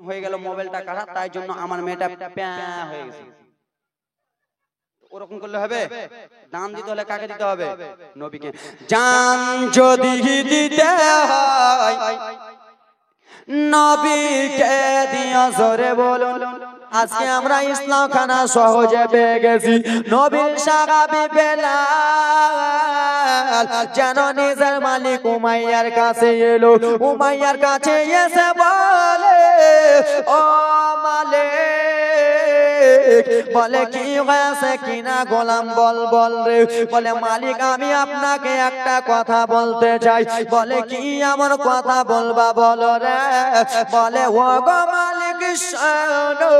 হয়ে গেল মোবাইলটা কাটা, তাই জন্য আমার মেয়েটা প্যা হয়ে গেছে। ওরকম করলে হবে? দান দিতে হলে কাকে দিতে হবে? নবীকে। জান যদি দিতে হয় নবীকে দিও, জোরে বলুন। আজকে আমরা ইসলাম খানা সহজে পেয়ে গেছি। নবীর সাহাবী বেলাল যেন নিজের মালিক উমাইয়ার কাছে এলো, উমাইয়ার কাছে এসে বলে, ও মালিক, বলে কি হয়েছে কিনা গোলাম, বল বল রে। বলে মালিক আমি আপনাকে একটা কথা বলতে চাই। বলে কি এমন কথা বলবা বলো রে। বলে ও গো মালিক শোনো,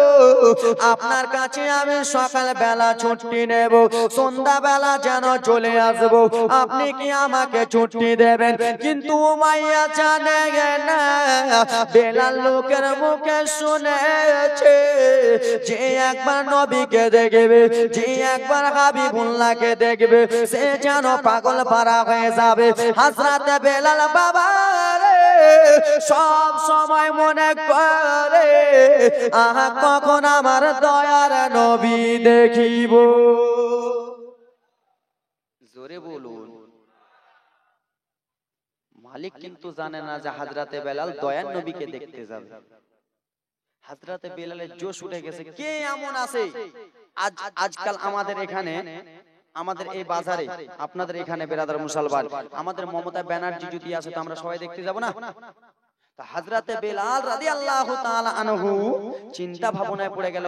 আপনার কাছে আমি সকাল বেলা ছুটি নেব, সন্ধ্যা বেলা যেন চলে আসবো, আপনি কি আমাকে ছুটি দেবেন? কিন্তু উমাইয়া জানে না, বেলাল লোকের মুখে শুনেছে যে একবার নবীকে দেখবে, যে একবার হাবিবুল্লাহকে দেখবে, সে যেন পাগল পারা হয়ে যাবে। হযরতে বেলাল বাবা সব সময় মনে করে আহা কখন আমার দয়ার নবী দেখিব। জোরে বলুন। মালিক কিন্তু জানে না যে হযরতে বেলাল দয়ার নবীকে দেখতে যাবে। হযরতে বেলালের জোশ উঠে গেছে। কে এমন আছে আজকাল আমাদের এখানে, আমাদের এই বাজারে, আপনাদের এখানে বেরাদার মুসলমান, আমাদের মমতা ব্যানার্জি যদি আসে তো আমরা সবাই দেখতে যাব না? তা হযরতে বেলাল রাদিয়াল্লাহু তাআলা আনহু চিন্তা ভাবনায় পড়ে গেল,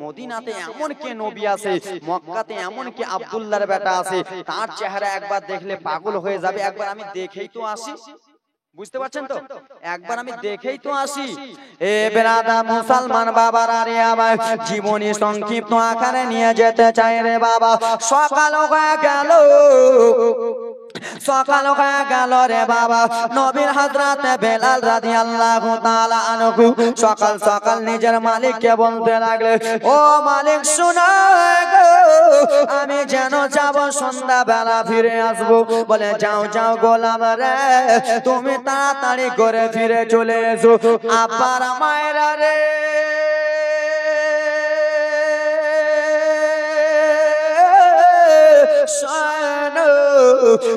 মদিনাতে এমন কে নবী আছে, মক্কাতে এমন কে আব্দুল্লাহর বেটা আছে, তার চেহারা একবার দেখলে পাগল হয়ে যাবে, একবার আমি দেখেই তো আসি। বুঝতে পারছেন তো? একবার আমি দেখেই তো আসি। এ বেরাদার মুসলমান বাবারা রে, আমার জীবনী সংক্ষিপ্ত আকারে নিয়ে যেতে চাই রে বাবা। সকাল হয়ে গেল, সকাল হয়ে গেল রে বাবা। নবীর হযরতে বেলাল রাদিয়াল্লাহু তাআলা আনহু সকাল সকাল নিজের মালিককে বলতে লাগলে, ও মালিক শুনো গো, আমি যেন যাব সন্ধ্যা বেলা ফিরে আসবো। বলে যাও যাও গোলাম রে, তুমি তাড়াতাড়ি করে ফিরে চলে এসো। আব্বার মায়েরা রে,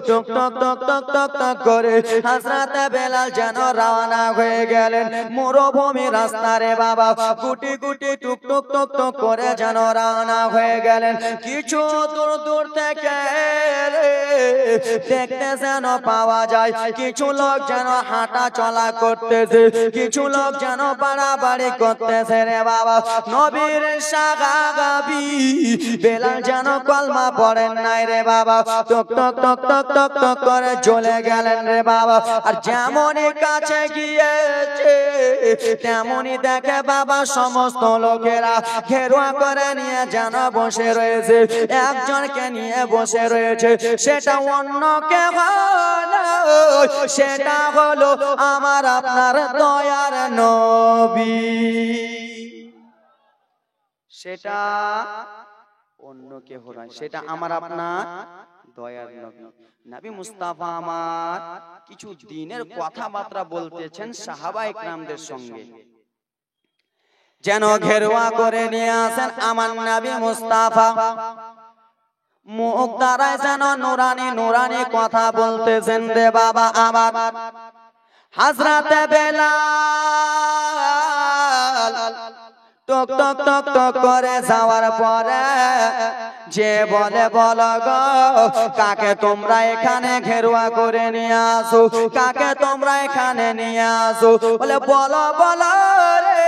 টক টক টক টক টক টক করে হযরতে বেলাল যেন রওনা হয়ে গেলেন মরুভূমি রাস্তা রে বাবা। গুটি গুটি টুক টুক টক টক করে যেন রওনা হয়ে গেলেন। কিছু দূর দূর থেকে দেখতে যেন পাওয়া যায় কিছু লোক যেন হাঁটা চলা করতেছে, কিছু লোক যেন বাড়াবাড়ি করতেছে রে বাবা। নবীর সাহাবী বেলাল যেন কলমা পড়েন নাই রে বাবা। টক টক টক টক টক টক করে চলে গেলেন রে বাবা। আর যেমনই কাছে গিয়েছে তেমনই দেখে বাবা সমস্ত লোকেরা ঘেরুয়া করে নিয়ে যেন বসে রয়েছে, একজনকে নিয়ে বসে রয়েছে। সেটা অন্য কেউ নয়, সেটা হলো আমার আপনার দয়ার নবী। সেটা অন্য কেউ নয়, সেটা আমার আপনার দয়ার নবী। নবী মুস্তাফা আমার কিছু দিনের কথাবার্তা বলতেছেন সাহাবায়ে কেরামদের সঙ্গে, যেন ঘেরুয়া করে নিয়ে আসেন আমার নবী মুস্তাফা। মুখ দ্বারায় যেন নুরানি নুরানি কথা বলতেছেন রে বাবা আমার। হযরতে বেলাল টক টক টক টক করে যাওয়ার পরে যে বলে, বলো গো কাকে তোমরা এখানে ঘেরুয়া করে নিয়ে আসো, কাকে তোমরা এখানে নিয়ে আসো? বলে বলো বলো রে,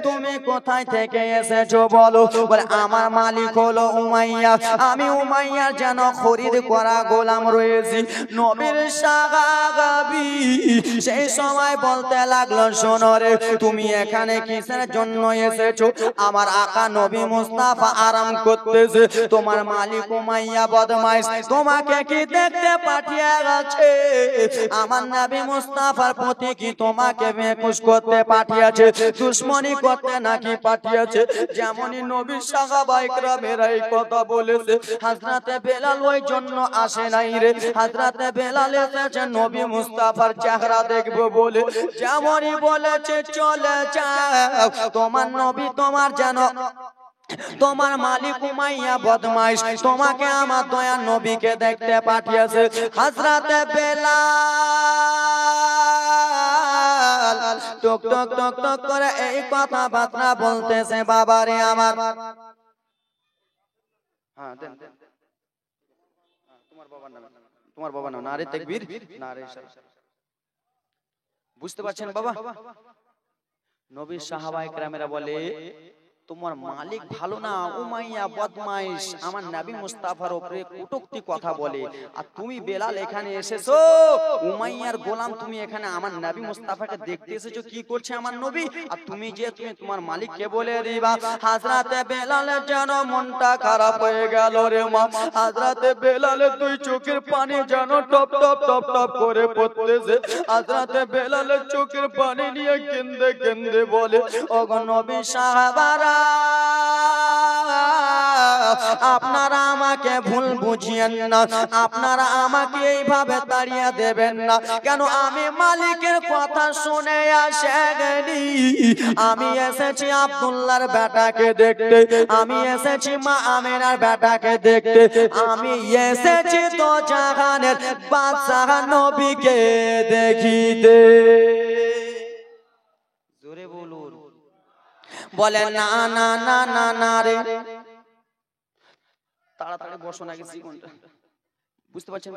তুমি কোথায় থেকে এসেছো বলো। বলে আমার মালিক হলো উমাইয়া, আমি উমাইয়ার যেন খরিদ করা গোলাম রয়েছি। নবীর সাহাবী সেই সময় বলতে লাগলো, শোনো রে, তুমি এখানে কিসের জন্য এসেছো? আমার আকা নবী মুস্তাফা আরাম করতেছে, তোমার মালিক উমাইয়া বদমাইশ তোমাকে কি দেখতে পাঠিয়ে গেছে? আমার নবী মুস্তাফার প্রতি কি তোমাকে বেকুশ করতে পাঠিয়েছে? দুশমন দুশ্মনী করতে নাকি পাঠিয়েছে। যেমনই নবীর সাহাবায়ে কেরামেরা এই কথা বলেছে, হযরতে বেলাল ওই জন্য আসে নাই রে। হযরতে বেলাল এসেছে নবী মুস্তাফার চেহারা দেখবো বলে। যেমনই বলেছে চলে যাও, তোমার নবী তোমার যেন তোমার মালিক উমাইয়া বদমাইশ তোমাকে আমার দয়ার নবীকে দেখতে পাঠিয়েছে। হযরতে বেলাল টক টক টক টক করে এই কথা বার্তা বলতেছে। বাবারে আমার, হ্যাঁ দেন দেন, তোমার বাবার নাম নারে তাকবীর নারে ইসলাম। বুঝতে পারছেন বাবা? নবীর সাহাবায়ে কেরামেরা বলে তোমার মালিক ভালো না, উমাইয়া বদমাইশ আমার নবী মুস্তাফার উপরে কটূক্তি কথা বলে। আর তুমি বেলাল এখানে এসেছো উমাইয়ার গোলাম, তুমি এখানে আমার নবী মুস্তাফাকে দেখতে এসেছো, কি করছে আমার নবী? আর তুমি তোমার মালিককে বলে দিবা। হযরতে বেলালের যেন মনটা খারাপ হয়ে গেল রে মা। হযরতে বেলালের দুই চোখের পানি যেন টপ টপ টপ টপ করে পড়তেছে। হযরতে বেলালের চোখের পানি নিয়ে কেঁদে কেঁদে বলে, ওগো নবী সাহাবারা, আপনারা আমাকে ভুল বুঝিয়েন না, আপনারা আমাকে এইভাবে তাড়িয়ে দেবেন না। কেন আমি মালিকের কথা শুনে আসেনি, আমি এসেছি আব্দুল্লাহর বেটাকে দেখতে, আমি এসেছি মা আমিনার বেটাকে দেখতে, আমি এসেছি তো জাহানের বাদশাহ নবীকে দেখিতে। জোরে বলুন। বলে না না না না না রে, তাড়াতাড়ি বসো নাকি জীবনটা, বুঝতে পারছেন?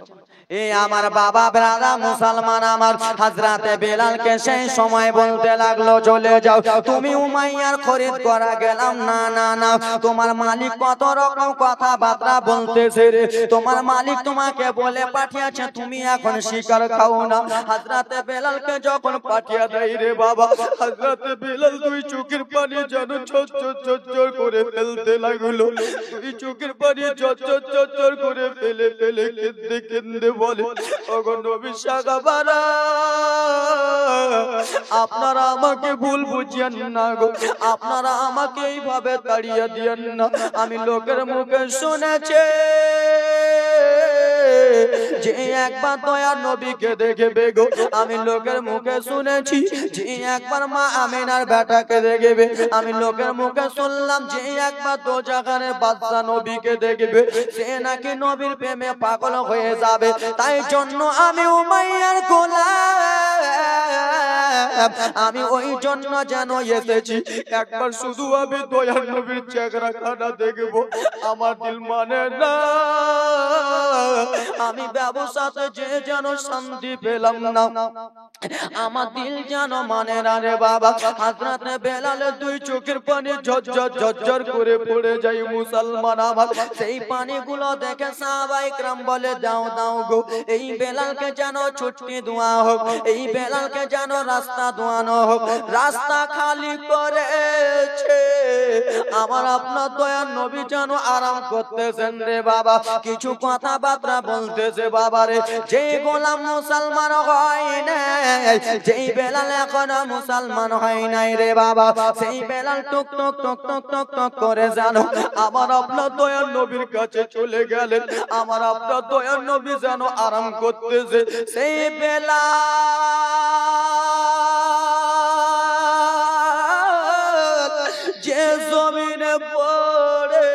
এই আমার বাবা ব্রাদা মুসলমান আমার, হযরতে বেলালকে সেই সময় বলতে লাগলো চলে যাও, তুমি উমাইয়ার খরিদ করা গেলাম না না না, তোমার মালিক কত রকম কথাবার্তা বলতেছে রে, তোমার মালিক তোমাকে বলে পাঠিয়েছে তুমি এখন শিকার খাও না। হযরতে বেলালকে যখন পাঠিয়ে দেয় রে বাবা, হযরতে বেলাল দুই চোখের পানি যেন ঝরঝর করে ফেলতে লাগলো, দুই চোখের পানি ঝরঝর করে ফেলে ফেলে কেঁদে কেঁদে বলে, ওগো নবী সাহাবারা, আপনারা আমাকে ভুল বুঝিয়েন না গো, আপনারা আমাকে এইভাবে তাড়িয়ে দিয়েন না। আমি লোকের মুখে শুনেছি যে একবার দয়ার নবীকে দেখবে গো, আমি লোকের মুখে শুনেছি যে একবার মা আমিনার বেটাকে দেখবে, আমি লোকের মুখে শুনলাম যে একবার দোজাখানের বাদশা নবীকে দেখবে, সে নাকি নবীর প্রেমে পাগল হয়ে যাবে। তাই জন্য আমি উমাইয়ার গোলাম, আমি ওই জন্য যেন এসেছি একবার শুধু আমি দয়ার নবীর চেহারা খানা দেখবো। আমার দিল মানে না, আমি ব্যবসাতে যে যেন শান্তি পেলাম না, আমার দিল যেন মানে না রে বাবা। হযরতে বেলালের দুই চোখের পানি ঝরঝর ঝরঝর করে পড়ে যায় মুসলমান আমার। সেই পানিগুলো দেখে সাহাবায়ে কেরাম বলে দাও দাও গো, এই বেলালকে যেন ছুটি দেওয়া হোক, এই বেলালকে যেন রাস্তা দেওয়ানো হোক। রাস্তা খালি করেছে আমার আপনার দয়ার নবী যেন আরাম করতেছেন রে বাবা, কিছু কথাবার্তা বলতেছে বাবা রে। যে গোলাম মুসলমান হয় না, যেই বেলাল এখনো মুসলমান হয় নাই রে বাবা, সেই বেলাল টুক টুক টুক টুক টুক টুক করে জানো আমার আপনার দয়ার নবীর কাছে চলে গেলেন। আমার আপনার দয়ার নবী যেন আরাম করতেছে, সেই বেলাল যে জমিনে পড়ে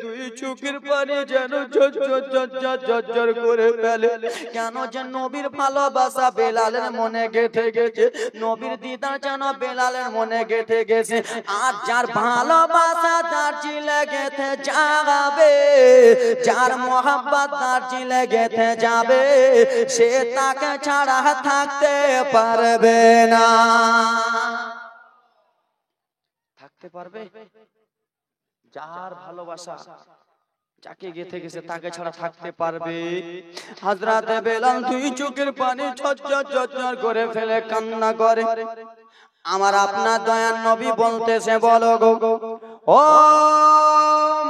দুই চোখের পানি যেন ঝরঝর করে ফেলে। কেন যে নবীর ভালোবাসা বেলালের মনে গেঁথে গেছে, নবীর দিদার যেন বেলালের মনে গেঁথে গেছে। আর যার ভালোবাসা তার জিলে গেঁথে যাবে, যার মোহাব্বত তার জিলে গেঁথে যাবে, সে তাকে ছাড়া থাকতে পারবে না। থাকতে পারবে? যার ভালোবাসা যাকে গেঁথে গেছে তাকে ছাড়া থাকতে পারবে? হযরতে বেলাল দুই চোখের পানি ঝরঝর ঝরঝর করে ফেলে কান্না করে। আমার আপনার দয়ার নবী বলতেছে বলো গো, ও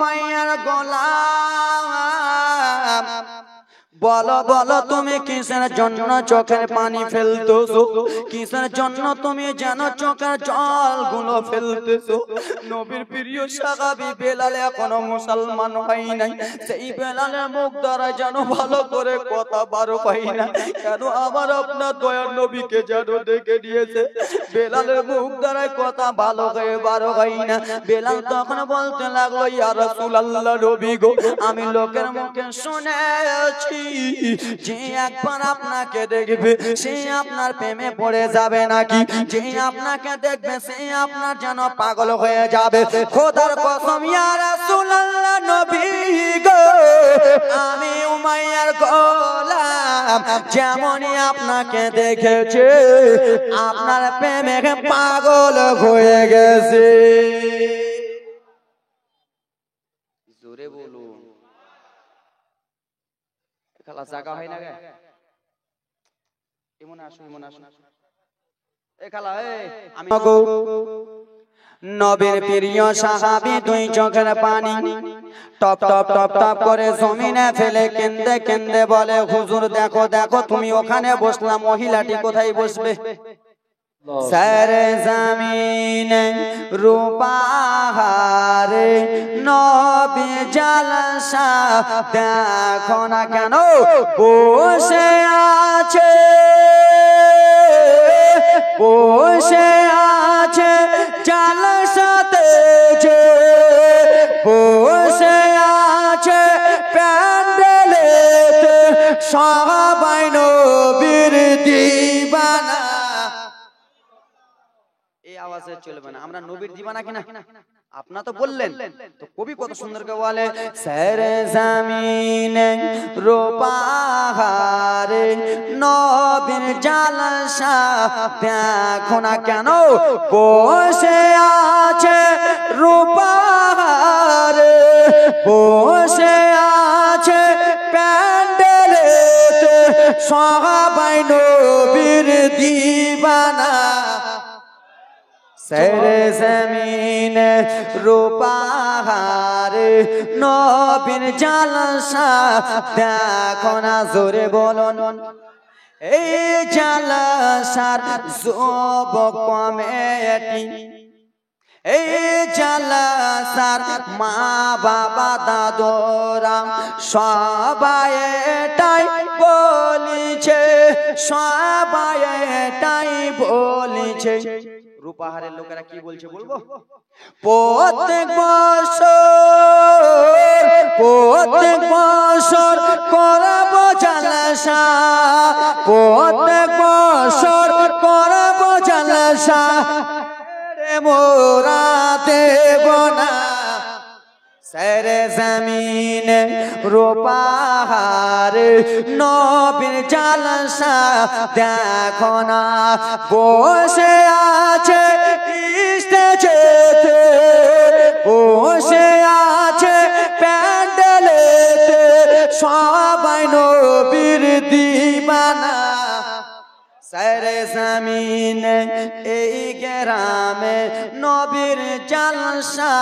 মাইয়ার গোলাম, বলো বলো তুমি কিসের জন্য চোখের পানি ফেলতেছো, কিসের জন্য তুমি যেন চোখের জলগুলো ফেলতেছো। নবীর প্রিয় সাহাবী বেলাল এখনো মুসলমান হয় নাই, সেই বেলালের মুখ দ্বারা যেন ভালো করে কথা বার হয় না। কেন আমার আপনার দয়ার নবীকে যেন ডেকে নিয়েছে, বেলালের মুখ দ্বারা কথা ভালো হয়ে বার হয় না। বেলাল তখন বলতে লাগলো, ইয়া রাসূলুল্লাহ নবী গো, আমি লোকের মুখে শুনেছি যে একবার আপনাকে দেখবে সে আপনার প্রেমে পড়ে যাবে নাকি, যে আপনাকে দেখবে সে আপনার যেন পাগল হয়ে যাবে। খোদার কসম ইয়া রাসূলুল্লাহ নবী গো, আমি উমাইয়ার গোলাম যেমনই আপনাকে দেখেছে আপনার প্রেমে পাগল হয়ে গেছে। জোরে বলুন, খালা জায়গা হয় না গে, এমন আসুন এমন আসুন। এ খালা আমি নবীর প্রিয় সাহাবী দুই চোখের পানি টপ টপ টপ টপ করে জমিনে ফেলে কেন্দে কেন্দে বলে, হুজুর দেখো দেখো তুমি ওখানে বসলাম, মহিলাটি কোথায় বসবে? সারে জমিনে রূপাহারে নবী জালসা দেখো না কেন বসে আছে, বসে আছে জালসাতে যে, বসে আছে প্যান্ডেলেতে সবাই নবীর দিবানা। এই আওয়াজে চলবে না, আমরা নবীর দিবানা কিনা? আপনারা তো বললেন, তো কবি কত সুন্দর করে বলে, সারে জমিনে রূপাহারে নবীর জালসা দেখো না কেন বসে আছে রূপাহারে, বসে আছে প্যান্ডেলেতে সবাই নবীর দিবানা। সারে জমিনে রূপাহারে নবীর জালসা দেখো না, জোরে বলুন। এই জালসার যুবক কমিটি, এই জালসার মা বাবা দাদুরা সবাই এটাই বলিছে, সবাই এটাই বলিছে। রূপাহারের লোকেরা কি বলছে বলবো? প্রত্যেক বছর করব জালসা, প্রত্যেক বছর করব জালসা, মোরা দেব না। সারে জমিনে রূপাহারে নবীর জালসা দেখো না বসে আছে স্টেজেতে, বসে আছে প্যান্ডেলেতে সবাই নবীর দিবানা। সারে জমিনে এই গ্রামে নবীর জালসা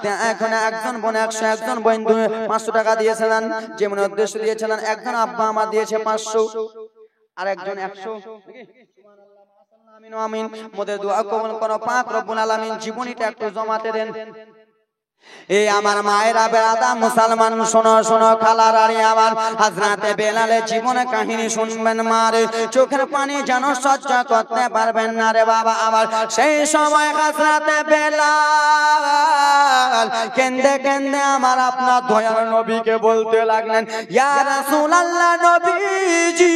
দেখো না। একজন বোন 101 বন্ধু 500 টাকা দিয়েছিলেন, যেমন উদ্দেশ্য দিয়েছিলেন। একজন আব্বা আমার দিয়েছে 500, আর একজন 100। আমিন আমিন। মোদের দোয়া কবুল করো পাক রব্বুল আলামিন। জীবনীটা একটু জমাতে দেন। এই আমার মায়েরা বেরাদা মুসলমান, শোনো শোনো খালার আরে আমার হযরতে বেলালের জীবনের কাহিনী শুনবেন। মারে চোখের পানি যেন সহ্য করতে পারবেন না রে বাবা আমার। সেই সময় হযরতে বেলাল কেন্দে কেন্দে আমার আপনার দয়ার নবীকে বলতে লাগলেন, ইয়া রাসূলুল্লাহ নবীজি,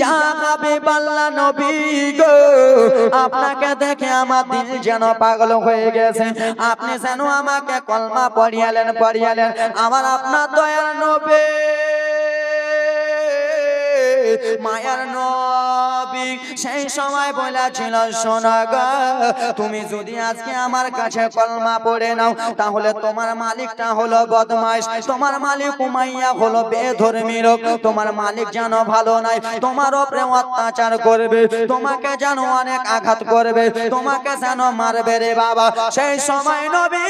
ইয়া হাবিবাল্লাহ নবী গো, আপনাকে দেখে আমার দিল যেন পাগল হয়ে গেছে। আপনি যেন আমাকে কলমা পড়িয়ালেন পড়িয়ালেন। আমার আপনার দয়ার নবী, মায়ার নবী সেই সময় বলেছিল, শোনো গো, তুমি যদি আজকে আমার কাছে কলমা পড়ে নাও তাহলে তোমার মালিকটা হলো বদমাইশ, তোমার মালিক উমাইয়া হলো বেধর্মী লোক, তোমার মালিক যেন ভালো নাই, তোমার উপরে অত্যাচার করবে, তোমাকে যেন অনেক আঘাত করবে, তোমাকে যেন মারবে রে বাবা। সেই সময় নবী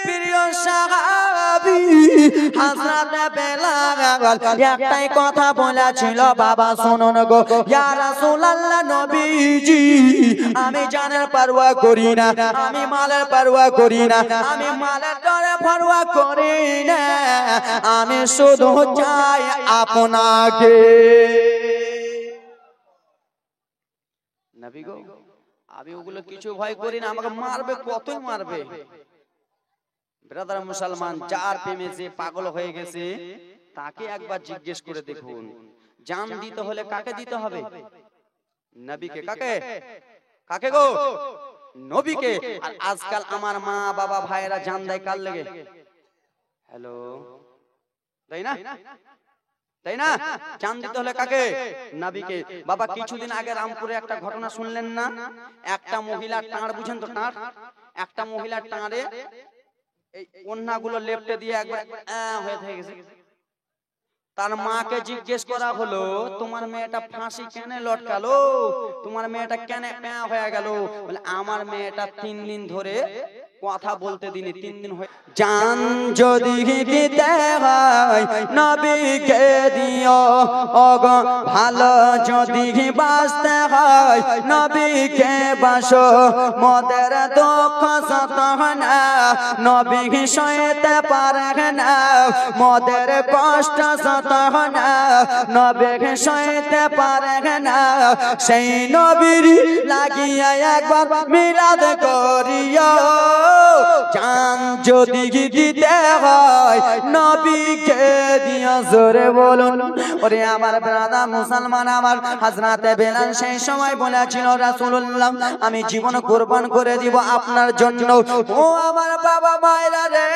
প্রিয় সাহাবী হযরত বেলাল একটাই কথা বলেছিল, বাবা শুনুন গো, ইয়া রাসূলুল্লাহ নবীজি, আমি জানের পরোয়া করি না, আমি মালের পরোয়া করি না, আমি মালের ডরে পরোয়া করি না, আমি শুধু চাই আপনাকে। নবী গো, আমি ওগুলো কিছু ভয় করি না, আমাকে মারবে, কতই মারবে। ব্রাদার মুসলমান, যার প্রেমে যে পাগল হয়ে গেছে তাকে একবার জিজ্ঞেস করে দেখুন, জান দিতে হলে কাকে দিতে হবে? নবীকে। কাকে? কাকে গো? নবীকে। আর আজকাল আমার মা বাবা ভাইয়েরা জান দেয় কার লেগে? হ্যালো, তাই না? তাই না? জান দিতে হলে কাকে? নবীকে। বাবা কিছুদিন আগে রামপুরে একটা ঘটনা শুনলেন না? একটা মহিলা টাঁড়, বুঝেন তো টাঁড়? একটা মহিলা টাঁড়ে এই ওন্নাগুলো লেপটে দিয়ে একবার হয়ে থেকে গেছে। তার মাকে জিজ্ঞেস করা হলো, তোমার মেয়েটা ফাঁসি কেন লটকালো, তোমার মেয়েটা কেন হয়ে গেল? বলে আমার মেয়েটা 3 দিন ধরে কথা বলতে দিনি, 3 দিন হয়ে। জান যদি দিতে হয় নবীকে দিও, ওগো ভালো যদি বাঁচতে হয় নবীকে বাসো, মোদের দুঃখ সত না নবী সইতে পারে না, মোদের কষ্ট সত না নবী সইতে পারে না, সেই নবীর লাগিয়া একবার মিলাদ করিও, জান যদি দিতে হয় নবীকে দিও। জোরে বলুন। ওরে আমার ব্রাদার মুসলমান, আমার হযরত বেলাল সেই সময় বলেছিল, রাসূলুল্লাহ আমি জীবন কুরবান করে দিব আপনার জন্য। ও আমার বাবা মায়েরা রে,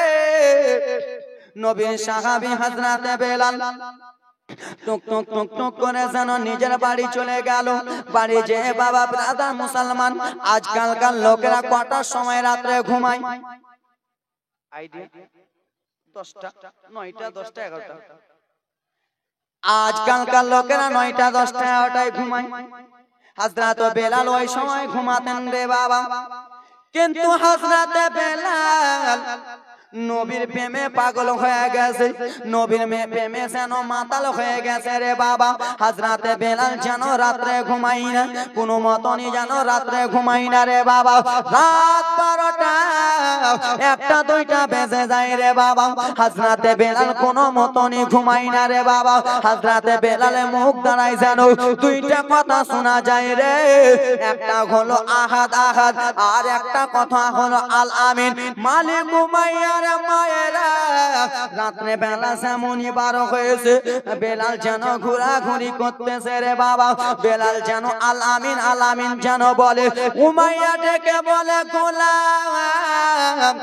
নবীর সাহাবী হযরত বেলাল টুক টুক টুক টুক করে যেন নিজের বাড়ি চলে গেল। বাড়ি যে বাবা ব্রাদার মুসলমান, আজকালকার লোকেরা কটার সময় রাত্রে ঘুমায়? আইডিয়া 10টা, 9টা, 10টা, 11টা। আজকালকার লোকেরা 9টা, 10টা, 11টায় ঘুমায়। হযরত বেলাল ওই সময় ঘুমাতেন রে বাবা। কিন্তু হযরত বেলাল নবীর প্রেমে পাগল হয়ে গেছে, নবীর প্রেমে যেন মাতাল হয়ে গেছে রে বাবা। হযরত বেলাল যেন রাত্রে ঘুমাই না, কোনো মতনই যেন রাত্রে ঘুমাই না রে বাবা। রাত 12টা, 1টা, 2টা বেজে যায় রে বাবা, হযরত বেলাল কোনো মতনই ঘুমাই না রে বাবা। হযরত বেলালের মুখ দাঁড়ায় যেন 2টা কথা শোনা যায় রে, একটা হলো আহাদ আহাদ, আর একটা কথা হলো আল আমিন। মালিক ঘুমাইয়া মায়েরা রাত্রে বেলা যেমনই 12 হয়েছে, বেলাল যেন ঘোরাঘুরি করতেছে রে বাবা। বেলাল যেন আল আমিন আল আমিন যেন বলে। উমাইয়া ডেকে বলে, গোলাম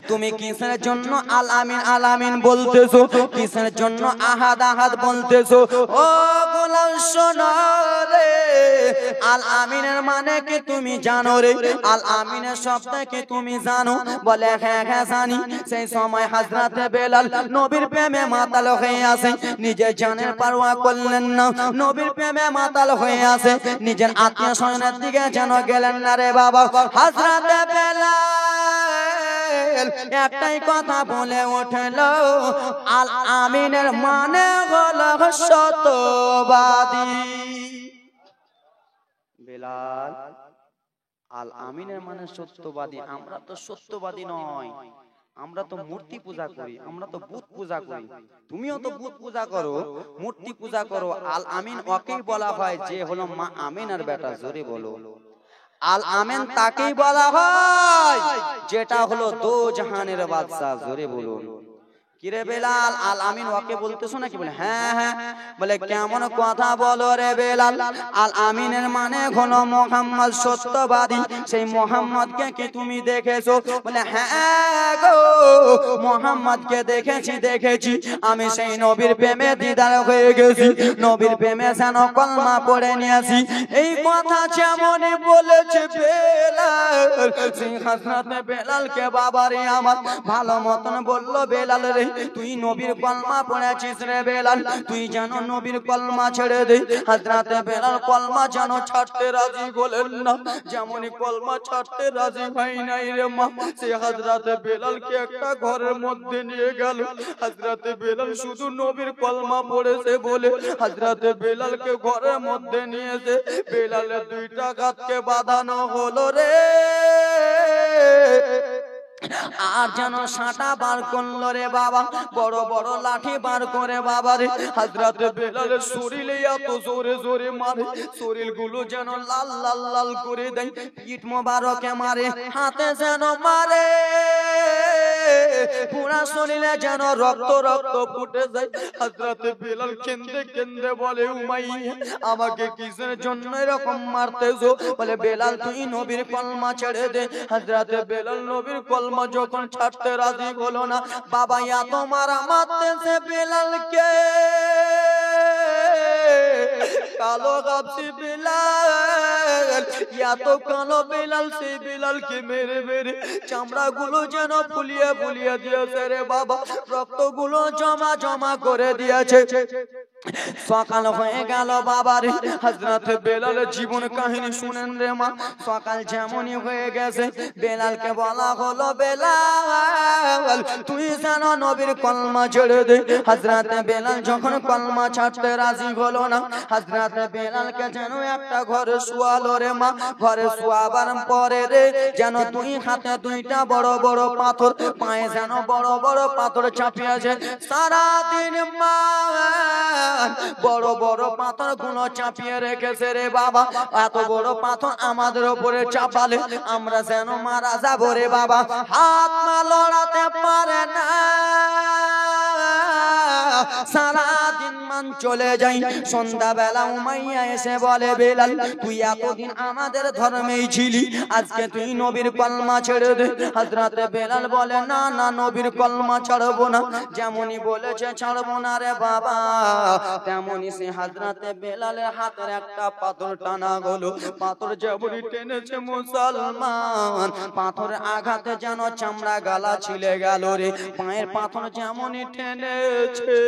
তুমি কিসের জন্য আল আমিন আল আমিন বলতেছো, কিসের জন্য আহাদ আহাদ বলতেছো? ও গোলাম শোনো রে, আল আমিনের মানে কি তুমি জানো রে? আল আমিনের শব্দ কি তুমি জানো? বলে হ্যাঁ হ্যাঁ জানি। সেই সময় হযরত বেলাল নবীর প্রেমে মাতাল হয়ে আছে, নিজের জানের পরোয়া করলেন না, নবীর প্রেমে মাতাল হয়ে আছে, নিজের আত্মীয় স্বজনের দিকে যেন গেলেন না রে বাবা। হযরত বেলাল একটাই কথা বলে উঠল, আল আমিনের মানে হলো সত্যবাদী। বেলাল, আল আমিনের মানে সত্যবাদী। আমরা তো সত্যবাদী নয়, আমরা তো মূর্তি পূজা করি, আমরা তো বুত পূজা করি। তুমিও তো বুত পূজা করো, মূর্তি পূজা করো। আল আমিন ওকেই বলা হয় যে হলো মা আমিনার বেটা। জোরে বলো। আল আমিন তাকেই বলা হয় যেটা হলো দো জাহানের বাদশা। জোরে বলুন। কিরে বেলাল, আল আমিন ওকে বলতেছো নাকি? বলে হ্যাঁ হ্যাঁ। বলে কেমন কথা বলো রে বেলাল? আল আমিনের মানে হলো মুহাম্মদ সত্যবাদী। সেই মুহাম্মদকে কি তুমি দেখেছো? বলে হ্যাঁ গো, মুহাম্মদকে দেখেছি দেখেছি। আমি সেই নবীর প্রেমে দিদার হয়ে গেছি, নবীর প্রেমে যেন কলমা পড়ে নিয়েছি। এই কথা যেমনই বলেছে বেলাল, সেই হযরতে বেলালকে বাবারে আমার ভালো মতন বলল, বেলাল রে তুই নবীর কলমা পড়েছিস রে বেলাল, তুই যেন নবীর কলমা ছেড়ে দে। হযরতে বেলাল কলমা যেন ছাড়তে রাজি হলেন না, যেমনই কলমা ছাড়তে রাজি হয় নাই রে মা, সে হযরতে বেলালকে একটা ঘরের মধ্যে নিয়ে গেল। হযরতে বেলাল শুধু নবীর কলমা পড়েছে বলে হযরতে বেলালকে ঘরের মধ্যে নিয়েছে। বেলালের দুইটা হাতকে বাঁধানো হলো রে, আর যেন সাঁটা বার করলো রে বাবা, বড় বড় লাঠি বার করে বাবা রে হযরতে বেলালের শরীরে এত জোরে জোরে মারে, শরীর গুলো যেন লাল লাল লাল করে দেয়, পিঠ মোবারকে মারে, হাতে যেন মারে, পুরা শরীরে যেন রক্ত রক্ত ফুটে যায়। হযরতে বেলাল কেঁদে কেঁদে বলে, উমাইয়া আমাকে কিসের জন্য এরকম মারতেছো? বলে বেলাল তুই নবীর কলমা ছেড়ে দে। হযরতে বেলাল নবীর কলমা যখন ছাড়তে রাজি হলো না, বাবা এত মারা মারতেছে বেলালকে, কালো গাবসি বেলাল, এত কালো বেলাল, সেই বেলালকে মেরে মেরে চামড়া গুলো যেন ফুলিয়ে ফুলিয়ে দিয়েছে রে বাবা, রক্ত গুলো জমা জমা করে দিয়েছে। সকাল হয়ে গেল বাবার, হযরতে বেলালের জীবন কাহিনী শুনেন রে মা। সকাল যেমনই হয়ে গেছে বেলালকে বলা হলো, বেলাল তুই যেন নবীর কলমা ছেড়ে দে। হযরতে বেলাল যখন কলমা ছাড়তে রাজি হলো না, হযরতে বেলালকে যেন একটা ঘরে শুয়ালো রে মা। ঘরে শুয়াবার পরে রে যেন দুই হাতে দুইটা বড় বড় পাথর, পায়ে যেন বড় বড় পাথর চাপিয়েছে। সারাদিন মা বড় বড় পাথর গুলো চাপিয়ে রেখেছে রে বাবা, এত বড় পাথর আমাদের উপরে চাপালে আমরা যেন মারা যাবো রে বাবা, হাত মা লড়াতে পারে না, সারাদিন মান চলে যাই। সন্ধ্যাবেলা উমাইয়া এসে বলে, বেলাল তুই এতদিন আমাদের ধর্মেই ছিলি, আজকে তুই নবীর কলমা ছেড়ে দে। হযরতে বেলাল বলে, না না নবীর কলমা ছাড়বো না, যেমনই বলেছে ছাড়বো না রে বাবা। তেমনই সে হযরতে বেলালের হাতের একটা পাথর টানা গেলো, পাথর যেমনই টেনেছে মুসলমান, পাথরের আঘাতে যেন চামড়া গালা ছিলে গেল রে। পায়ের পাথর যেমনই টেনেছে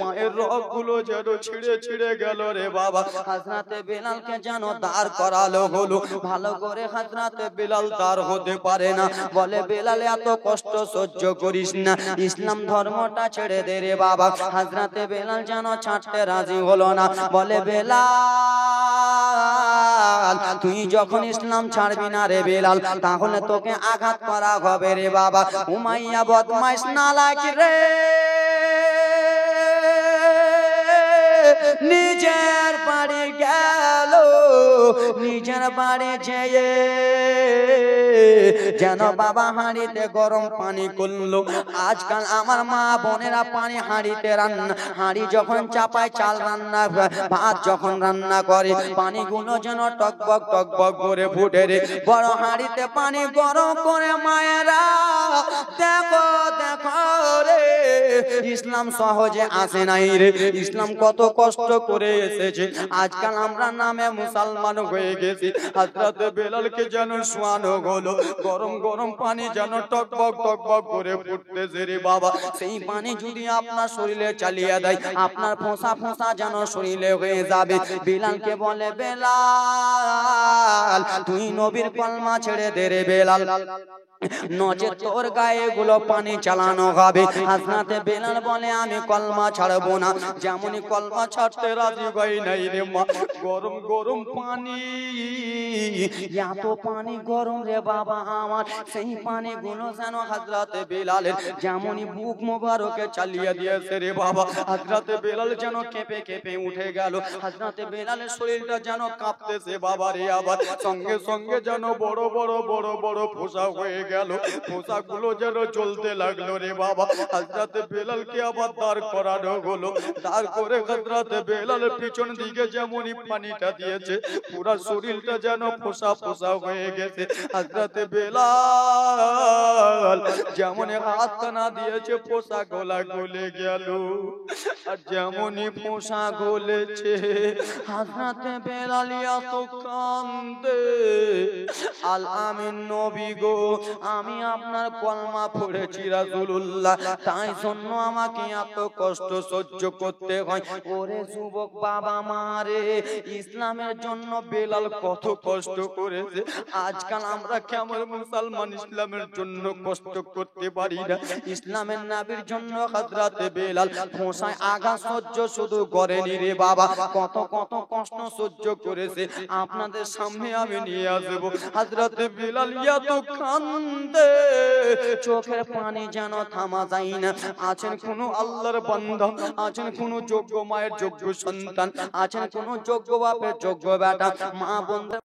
পায়ের রগ গুলো যেন ছিঁড়ে ছিঁড়ে গেল রে বাবা। হযরতে বেলালকে যেন দাঁড় করালো হলো, ভালো করে হযরতে বেলাল দাঁড় হতে পারে না। বলে, বেলাল এত কষ্ট সহ্য করিস না, ইসলাম ধর্মটা ছেড়ে দে রে বাবা। হযরতে বেলাল যেন ছাড়তে রাজি হলো না। বলে, বেলাল তুই যখন ইসলাম ছাড়বি না রে বেলাল, তাহলে তোকে আঘাত করা হবে রে বাবা। উমাইয়া বদমাইশ নালায়ক রে, নিজের বাড়ি গেল, নিজের বাড়ি যেয়ে যেন বাবা হাঁড়িতে গরম পানি করলো। আজকাল আমার মা বোনেরা পানি হাঁড়িতে রান্না, হাঁড়ি যখন চাপায় চাল রান্না, ভাত যখন রান্না করে, পানিগুলো যেন টকবক টকবক করে ফুটে রে। বড় হাঁড়িতে পানি গরম করে মায়েরা দেখো দেখো রে, ইসলাম সহজে আসে নাই রে, ইসলাম কত কষ্ট করে এসেছে। আজকাল আমরা নামে মুসলমান হয়ে গেছি। হযরতে বেলালকে যেন শোয়ানো হলো, গরম গরম পানি যেন টকবক টকবক করে ফুটতেছে রে বাবা। সেই পানি যদি আপনার শরীরে চালিয়ে দেয়, আপনার ফোঁসা ফোঁসা যেন শরীরে হয়ে যাবে। বেলালকে বলে, বেলাল তুই নবীর কলমা ছেড়ে দে রে বেলাল, নচেত তোর গায়ে গুলো পানি চালানো হবে। হযরতে বেলাল বলে, আমি কলমা ছাড়বো না। যেমনই কলমা ছাড়তে রাজি হয় নাই রে মা, গরম গরম পানি, এত পানি গরম রে বাবা আমার, সেই পানি গুলো যেন হযরতে বেলালের যেমনই বুক মোবারকে চালিয়ে দিয়েছে রে বাবা। হযরতে বেলাল যেন কেঁপে কেঁপে উঠে গেল, হযরতে বেলালের শরীরটা যেন কাঁপতেছে বাবা রে। আবার সঙ্গে সঙ্গে যেন বড় বড় বড় বড় ফোঁসা হয়ে গেল, ফোঁসাগুলো যেন চলতে লাগলো রে বাবা। হযরতে বেলালকে আবার দাঁড় করানো হলো, দাঁড় করে হযরতে বেলালের পিছন দিকে যেমনই পানিটা দিয়েছে, পুরো শরীরটা যেন ফোঁসা ফোঁসা হয়ে গেছে। হযরতে হযরতে বেলাল যেমন হাত না দিয়েছে পোশাক গলা গলে গেল, আর যেমনই পোশাক গলেছে হযরতে বেলাল এত কান্দে, আল আমিন নবী গো আমি আপনার কলমা পড়েছি রাসূলুল্লাহ, তাই জন্য আমাকে এত কষ্ট সহ্য করতে হয়। ওরে যুবক বাবা মারে, ইসলামের জন্য বেলাল কত কষ্ট করেছে, আজকাল আমরা কেমন মুসলমান ইসলামের জন্য কষ্ট করতে পারি না। ইসলামের নবীর জন্য হযরতে বেলাল খোঁসায় আঘাত সহ্য শুধু করেনি রে বাবা, কত কত কষ্ট সহ্য করেছে আপনাদের সামনে আমি নিয়ে আসব। হযরতে বেলাল এত কান্দে চোখের পানি যেন থামা যায় না। আছেন কোন আল্লাহর বান্দা, আছেন কোন যোগ্য মায়ের যোগ্য সন্তান, আছেন কোন যোগ্য বাপের যোগ্য বেটা, মা বোনদের